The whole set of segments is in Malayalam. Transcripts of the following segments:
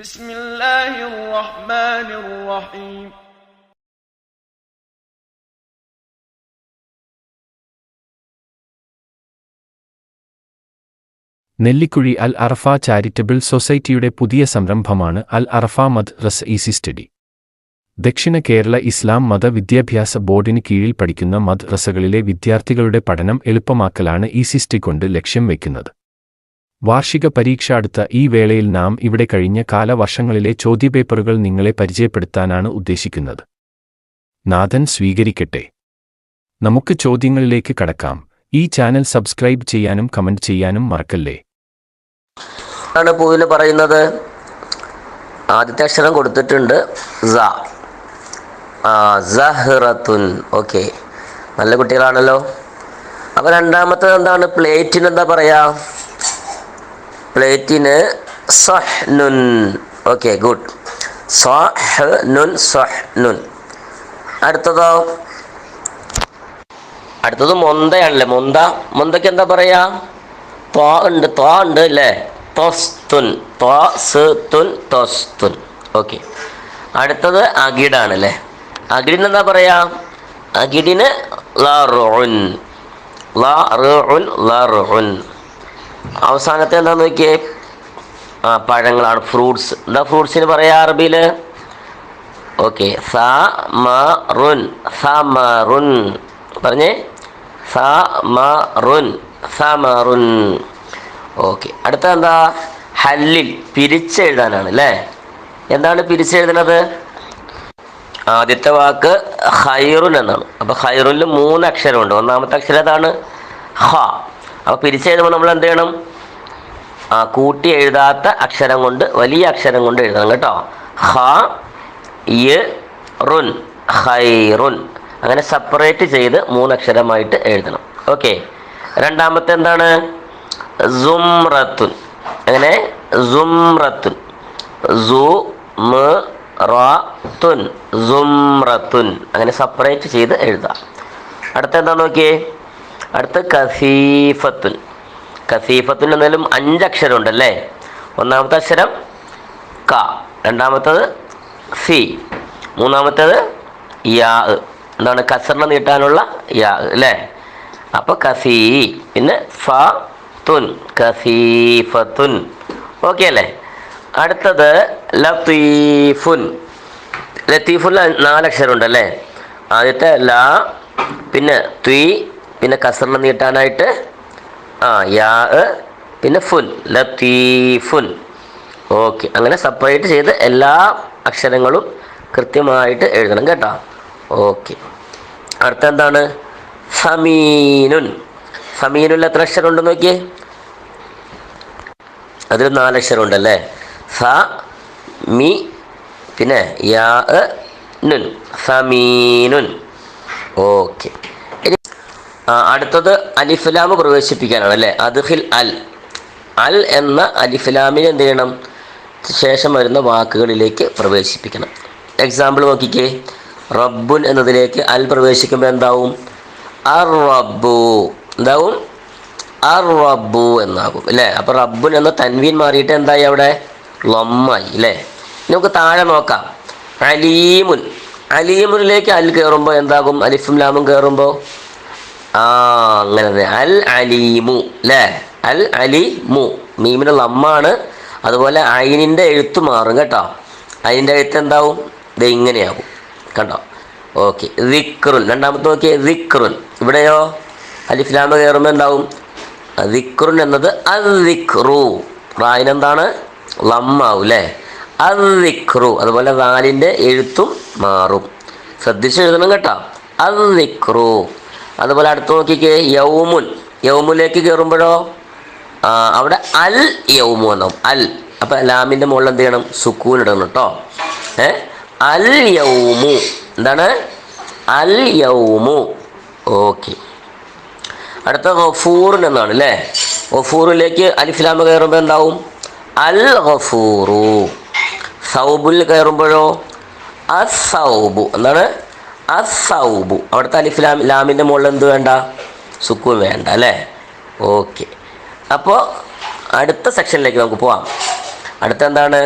بسم الله الرحمن الرحيم നെല്ലിക്കുഴി അൽ അറഫ ചാരിറ്റബിൾ സൊസൈറ്റിയുടെ പുതിയ സംരംഭമാണ് അൽ അറഫ മദ്റസ ഈസി സ്റ്റഡി. ദക്ഷിണ കേരള ഇസ്ലാം മത വിദ്യാഭ്യാസ ബോർഡിന് കീഴിൽ പഠിക്കുന്ന മദ്റസകളിലെ വിദ്യാർത്ഥികളുടെ പഠനം എളുപ്പമാക്കലാണ് ഈസി സ്റ്റഡി കൊണ്ട് ലക്ഷ്യം വയ്ക്കുന്നത്. വാർഷിക പരീക്ഷ അടുത്ത ഈ വേളയിൽ നാം ഇവിടെ കഴിഞ്ഞ കാലവർഷങ്ങളിലെ ചോദ്യപേപ്പറുകൾ നിങ്ങളെ പരിചയപ്പെടുത്താനാണ് ഉദ്ദേശിക്കുന്നത്. നാഥൻ സ്വീകരിക്കട്ടെ. നമുക്ക് ചോദ്യങ്ങളിലേക്ക് കടക്കാം. ഈ ചാനൽ സബ്സ്ക്രൈബ് ചെയ്യാനും കമന്റ് ചെയ്യാനും മറക്കല്ലേ. ആണ് പൂവിന് പറയുന്നത്. ആദ്യത്തെ അക്ഷരം കൊടുത്തിട്ടുണ്ട് സഹ്റത്തുൻ. ഓക്കെ, നല്ല കുട്ടികളാണല്ലോ. അപ്പോൾ രണ്ടാമത്തെ എന്താണ്? പ്ലേറ്റിന് എന്താ പറയാ? പ്ലേറ്റിന് സഹ്നുൻ. Okay, good. സഹ്നുൻ, സഹ്നുൻ. അടുത്തത് മൊന്തയാണല്ലേ. മൊന്തയ്ക്ക് എന്താ പറയാ? ത്വാ ഉണ്ട് അല്ലേ? തൊസ്തുൻ, തൊസ്തുൻ. ഓക്കെ, അടുത്തത് അകിടാണല്ലേ. അകിടിന് എന്താ പറയാ? അകിടിന് ലറുൻ. അവസാനത്തെ എന്താന്ന് നോക്കിയേ? പഴങ്ങളാണ്, ഫ്രൂട്ട്സ്. എന്താ ഫ്രൂട്ട്സിന് പറയാ അറബിയിൽ? ഓക്കെ, സമറുൻ. പറഞ്ഞേ, സമറുൻ. ഓക്കെ, അടുത്ത എന്താ? ഹല്ലിൽ, പിരിച്ചെഴുതാനാണ് അല്ലേ. എന്താണ് പിരിച്ചെഴുതുന്നത്? ആദ്യത്തെ വാക്ക് ഖൈറുൻ എന്നാണ്. അപ്പോൾ ഖൈറുനിൽ 3 അക്ഷരമുണ്ട്. ഒന്നാമത്തെ അക്ഷരം ഏതാണ്? ഹ. അപ്പോൾ പിരിച്ചെഴുതുമ്പോൾ നമ്മൾ എന്ത് ചെയ്യണം? കൂട്ടി എഴുതാത്ത അക്ഷരം കൊണ്ട്, വലിയ അക്ഷരം കൊണ്ട് എഴുതണം കേട്ടോ. ഹ യ റുൻ, ഖൈറുൻ. അങ്ങനെ സെപ്പറേറ്റ് ചെയ്ത് 3 അക്ഷരമായിട്ട് എഴുതണം. ഓക്കെ, രണ്ടാമത്തെ എന്താണ്? സുംറത്തുൻ. അങ്ങനെ സുംറത്തുൻ, സുംറത്തുൻ. അങ്ങനെ സെപ്പറേറ്റ് ചെയ്ത് എഴുതാം. അടുത്ത എന്താ നോക്കിയേ? അടുത്ത കസീഫത്തുൻ. കസീഫത്തുൻ എന്നാലും 5 അക്ഷരം ഉണ്ടല്ലേ. ഒന്നാമത്തെ അക്ഷരം ക, രണ്ടാമത്തത് സി, മൂന്നാമത്തേത് യാ. എന്താണ്? കസറിനെ നീട്ടാനുള്ള യാ അല്ലേ. അപ്പോൾ കസീ, പിന്നെ ഫത്തുൻ, കസീഫത്തുൻ. ഓക്കെ അല്ലേ. അടുത്തത് ലത്തീഫുൻ. ലത്തീഫുൽ 4 അക്ഷരം ഉണ്ടല്ലേ. ആദ്യത്തെ ല, പിന്നെ ത്വി, പിന്നെ കസറിനെ നീട്ടാനായിട്ട് യാ, പിന്നെ ഫുൻ, ലത്തീഫുൻ. ഓക്കെ, അങ്ങനെ സെപ്പറേറ്റ് ചെയ്ത് എല്ലാ അക്ഷരങ്ങളും കൃത്യമായിട്ട് എഴുതണം കേട്ടോ. ഓക്കെ, അടുത്ത എന്താണ്? സമീനുൻ. സമീനുൽ എത്ര അക്ഷരം ഉണ്ടെന്ന് നോക്കിയേ? അതിൽ 4 അക്ഷരം ഉണ്ടല്ലേ. സ, മി, പിന്നെ യാ, നുൻ, സമീനുൻ. ഓക്കെ, അടുത്തത് അലിഫ്ലാം പ്രവേശിപ്പിക്കാനാണ് അല്ലേ. അദ്ഖിൽ അൽ എന്ന അലിഫ്ലാമിനെ എന്ത് ചെയ്യണം? ശേഷം വരുന്ന വാക്കുകളിലേക്ക് പ്രവേശിപ്പിക്കണം. എക്സാമ്പിൾ നോക്കിക്കേ. റബ്ബുൻ എന്നതിലേക്ക് അൽ പ്രവേശിക്കുമ്പോൾ എന്താവും? അർ റബ്ബു. എന്താവും? അർ റബ്ബു എന്നാകും അല്ലേ. അപ്പോൾ റബ്ബുൻ എന്ന തൻവീൻ മാറിയിട്ട് എന്തായി? അവിടെ ലമ്മായി അല്ലേ. നമുക്ക് താഴെ നോക്കാം. അലീമുൻ. അലീമുനിലേക്ക് അൽ കയറുമ്പോൾ എന്താകും? അലിഫും ലാമും കയറുമ്പോൾ അങ്ങനെ അൽ അലീമു അല്ലേ. അൽ അലിമു. മീമിന് ലമ്മാണ്. അതുപോലെ ഐനിൻ്റെ എഴുത്ത് മാറും കേട്ടോ. അതിൻ്റെ എഴുത്ത് എന്താവും? ഇത് ഇങ്ങനെയാകും കണ്ടോ. ഓക്കെ, ദിക്റുൻ. രണ്ടാമത്തെ നോക്കിയേ, ദിക്റുൻ. ഇവിടെയോ അലിഫ്ലാമ കയറുമ്പോൾ എന്താവും? ദിക്റുൻ എന്നത് അദ്ദിക്റു. റായിനെന്താണ്? ലമ്മാവും അല്ലേ. അദ്ദിക്റു. അതുപോലെ ദാലിൻ്റെ എഴുത്തും മാറും. ശ്രദ്ധിച്ച് എഴുതണം കേട്ടോ. അദ്ദിക്റു. അതുപോലെ അടുത്ത് നോക്കിക്കേ, യൗമുൻ. യൗമുലേക്ക് കയറുമ്പോഴോ അവിടെ അൽ യൗമു എന്നാവും. അൽ. അപ്പം ലാമിൻ്റെ മുകളിൽ എന്ത് ചെയ്യണം? സുക്കൂൻ ഇടണം കേട്ടോ. അൽ യൗമു. എന്താണ്? അൽ യൗമു. ഓക്കെ, അടുത്ത ഗഫൂറിൻ എന്നാണ് അല്ലേ. ഗഫൂറിലേക്ക് അലിഫ്ലാമ കയറുമ്പോൾ എന്താവും? അൽ ഗഫൂറു. സൗബുൽ കയറുമ്പോഴോ അസൗബു. എന്താണ്? അസൗബു. അവിടുത്തെ അലിഫ്ലാം ലാമിൻ്റെ മുകളിൽ എന്ത് വേണ്ട? സുക്കൂൻ വേണ്ട അല്ലേ. ഓക്കെ, അപ്പോൾ അടുത്ത സെക്ഷനിലേക്ക് നമുക്ക് പോവാം. അടുത്ത എന്താണ്?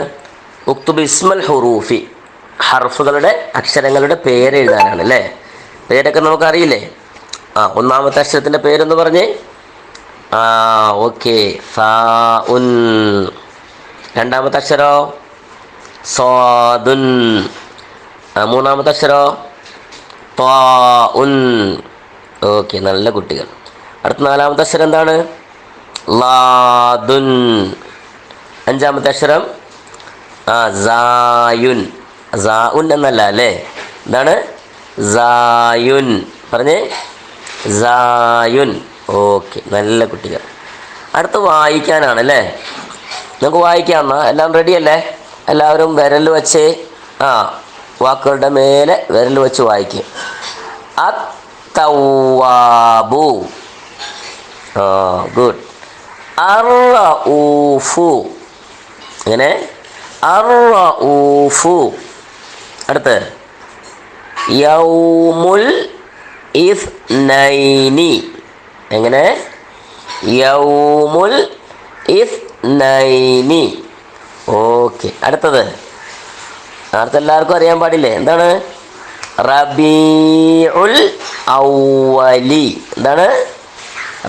ഉക്തുബ് ഇസ്മൽ ഹുറൂഫി, ഹർഫുകളുടെ അക്ഷരങ്ങളുടെ പേര് എഴുതാനാണ് അല്ലേ. പേരൊക്കെ നമുക്കറിയില്ലേ. ഒന്നാമത്തെ അക്ഷരത്തിൻ്റെ പേരെന്ന് പറഞ്ഞേ. ഓക്കെ, സാഉൻ. രണ്ടാമത്തെ അക്ഷരോ സ്വാദുൻ. മൂന്നാമത്തെ അക്ഷരോ ത്വാഉൻ. ഓക്കെ, നല്ല കുട്ടികൾ. അടുത്ത നാലാമത്തെ അക്ഷരം എന്താണ്? ലാദുൻ. അഞ്ചാമത്തെ അക്ഷരം സായുൻ. സാഉൻ എന്നല്ല അല്ലേ, എന്താണ്? സായുൻ. പറഞ്ഞേ, സായുൻ. ഓക്കെ, നല്ല കുട്ടികൾ. അടുത്ത് വായിക്കാനാണ് അല്ലേ. നമുക്ക് വായിക്കാം. എന്നാൽ എല്ലാം റെഡി അല്ലേ? എല്ലാവരും വിരൽ വെച്ച് വാക്കുകളുടെ മേലെ വിരൽ വെച്ച് വായിക്കും. അത്തവാബു. ഗുഡ്. അർറഊഫു. എങ്ങനെ? അർറഊഫു. അടുത്ത് യൗമുൽ ഇസ്നൈനി. എങ്ങനെ? യൗമുൽ ഇസ്നൈനി. ഓക്കെ. അടുത്തത് എല്ലാവർക്കും അറിയാൻ പാടില്ലേ, എന്താണ്? റബീഉൽ അവ്വലി. എന്താണ്?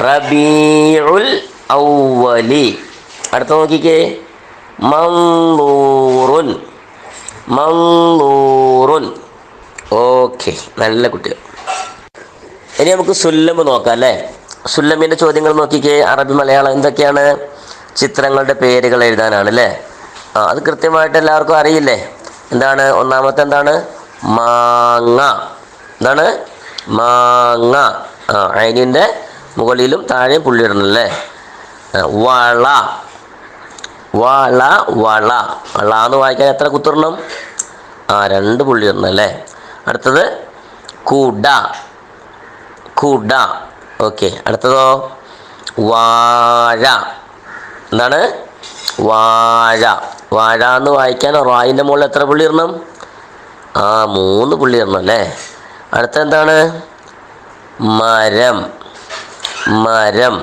റബീഉൽ അവ്വലി. അടുത്ത നോക്കിക്കേ, മൻളൂറുൻ. മൻളൂറുൻ. ഓക്കെ, നല്ല കുട്ടികൾ. ഇനി നമുക്ക് സുല്ലമ് നോക്കാം അല്ലേ. സുല്ലമിൻ്റെ ചോദ്യങ്ങൾ നോക്കിക്കേ. അറബി മലയാളം എന്തൊക്കെയാണ്? ചിത്രങ്ങളുടെ പേരുകൾ എഴുതാനാണ് അല്ലേ. അത് കൃത്യമായിട്ട് എല്ലാവർക്കും അറിയില്ലേ. എന്താണ് ഒന്നാമത്തെ? എന്താണ്? മാങ്ങ. എന്താണ്? മാങ്ങ. അയിനിൻ്റെ മുകളിലും താഴെയും പുള്ളിയിടണം അല്ലേ. വള. വള. വള. വള എന്ന് വായിക്കാൻ എത്ര കുത്തിടണം? 2 പുള്ളിയിടണം അല്ലേ. അടുത്തത് കുട. കുട. ഓക്കെ. അടുത്തതോ വാഴ. എന്താണ്? വാഴ. വാഴ എന്ന് വായിക്കാൻ റായിൻ്റെ മുകളിൽ എത്ര പുള്ളി ഇടണം? 3 പുള്ളി ഇടണം അല്ലേ. അടുത്ത എന്താണ്? മരം. മരം.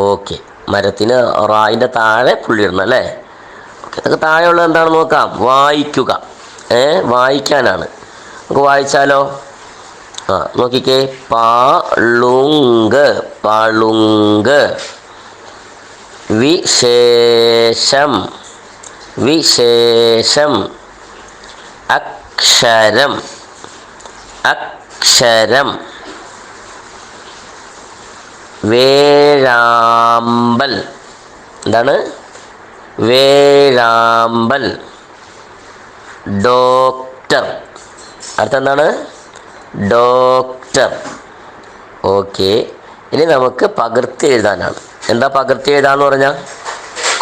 ഓക്കെ, മരത്തിന് റായിൻ്റെ താഴെ പുള്ളി ഇടണം അല്ലേ. ഓക്കെ, ഇതൊക്കെ താഴെയുള്ളത് എന്താണെന്ന് നോക്കാം. വായിക്കുക. വായിക്കാനാണ്. നമുക്ക് വായിച്ചാലോ? നോക്കിക്കേ. പാളുങ്ക്. പാളുങ്ക്. വിശേഷം. വിശേഷം. അക്ഷരം. അക്ഷരം. വേഴാമ്പൽ. എന്താണ്? വേഴാമ്പൽ. ഡോക്ടർ. അടുത്തെന്താണ്? ഡോക്ടർ. ഓക്കെ. ഇനി നമുക്ക് പകർത്തി എഴുതാനാണ്. എന്താ പകർത്തി എഴുതാന്ന് പറഞ്ഞാൽ?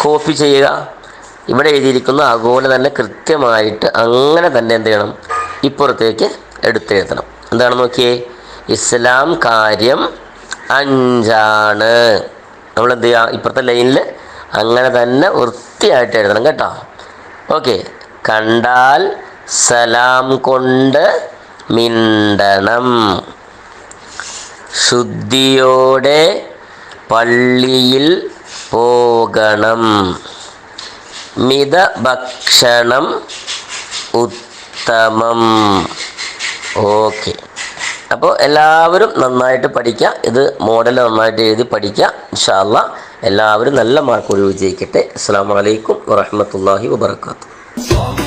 കോപ്പി ചെയ്യുക. ഇവിടെ എഴുതിയിരിക്കുന്ന അതുപോലെ തന്നെ കൃത്യമായിട്ട് അങ്ങനെ തന്നെ എന്ത് ചെയ്യണം? ഇപ്പുറത്തേക്ക് എടുത്തെഴുതണം. എന്താണ് നോക്കിയേ? ഇസ്ലാം കാര്യം 5 നമ്മൾ എന്ത് ചെയ്യുക? ഇപ്പുറത്തെ ലൈനിൽ അങ്ങനെ തന്നെ വൃത്തിയായിട്ട് എഴുതണം കേട്ടോ. ഓക്കെ. കണ്ടാൽ സലാം കൊണ്ട് മിണ്ടണം. ശുദ്ധിയോടെ പള്ളിയിൽ പോകണം. മിതഭക്ഷണം ഉത്തമം. ഓക്കെ. അപ്പോൾ എല്ലാവരും നന്നായിട്ട് പഠിക്കുക. ഇത് മോഡൽ നന്നായിട്ട് എഴുതി പഠിക്കുക. ഇൻഷാ അല്ലാഹ് എല്ലാവരും നല്ല മാർക്കോട് വിജയിക്കട്ടെ. അസ്സലാമു അലൈക്കും വറഹ്മത്തുള്ളാഹി വബറകാതുഹു.